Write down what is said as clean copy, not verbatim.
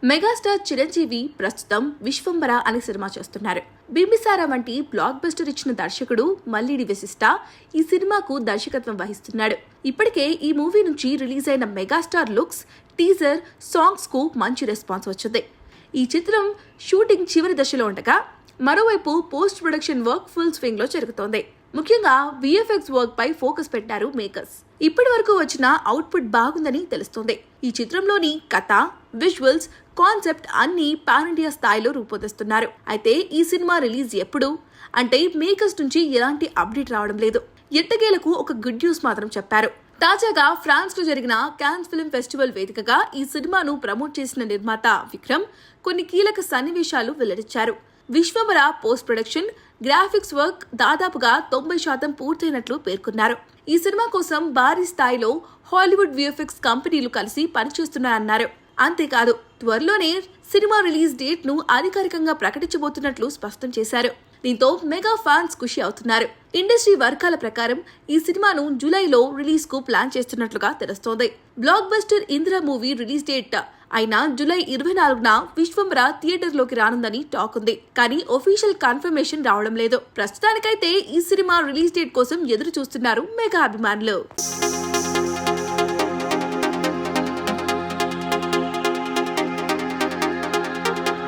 Megastar Chiranjeevi ప్రస్తుతం విశ్వంబర అనే cinema చేస్తున్నారు. బింబిసార వంటి బ్లాక్ బస్టర్ ఇచ్చిన దర్శకుడు మల్లిడి వశిష్ఠ ఈ సినిమాకు దర్శకత్వం వహిస్తున్నాడు. ఇప్పటికే ఈ మూవీ నుంచి రిలీజ్ అయిన మెగాస్టార్ లుక్స్, టీజర్, సాంగ్స్ కు మంచి రెస్పాన్స్ వచ్చింది. ఈ చిత్రం షూటింగ్ చివరి దశలో ఉండగా మరోవైపు post production work full swing లో జరుగుతోంది. ముఖ్యంగా విఎఫ్ఎక్స్ వర్క్ పై ఫోకస్ పెట్టారు మేకర్స్. ఇప్పటి వరకు వచ్చిన అవుట్పుట్ బాగుందని తెలుస్తోంది. ఈ చిత్రంలోని కథ, విజువల్స్, కాన్సెప్ట్ అన్ని పాన్ ఇండియా స్థాయిలో రూపొందిస్తున్నారు. అయితే ఈ సినిమా రిలీజ్ ఎప్పుడు అంటే మేకర్స్ నుంచి ఎలాంటి అప్డేట్ రావడం లేదు. ఎట్టకేలకు ఒక గుడ్ న్యూస్ మాత్రం చెప్పారు. తాజాగా ఫ్రాన్స్ లో జరిగిన కాన్స్ ఫిల్మ్ ఫెస్టివల్ వేదికగా ఈ సినిమాను ప్రమోట్ చేసిన నిర్మాత విక్రమ్ కొన్ని కీలక సన్నివేశాలు వెల్లడించారు. Vishwambhara post production, graphics work దాదాపుగా 90% పూర్తయినట్లు పేర్కొన్నారు. ఈ సినిమా కోసం భారీ స్థాయిలో హాలీవుడ్ విఎఫ్ఎక్స్ కంపెనీలు కలిసి పనిచేస్తున్నాయన్నారు. అంతేకాదు త్వరలోనే సినిమా రిలీజ్ డేట్ ను అధికారికంగా ప్రకటించబోతున్నట్లు స్పష్టం చేశారు. దీంతో మెగా ఫ్యాన్స్ ఖుషి అవుతున్నారు. ఇండస్ట్రీ వర్గాల ప్రకారం ఈ సినిమాను జూలైలో రిలీజ్ కు ప్లాన్ చేస్తున్నట్లుగా తెలుస్తోంది. Block buster Indira movie release date అయిన జూలై 24న విశ్వంబర థియేటర్ లోకి రానుందని టాక్ ఉంది. కానీ ఒఫీషియల్ కన్ఫర్మేషన్ రావడం లేదు. ప్రస్తుతానికైతే ఈ సినిమా రిలీజ్ డేట్ కోసం ఎదురు చూస్తున్నారు మెగా అభిమానులు.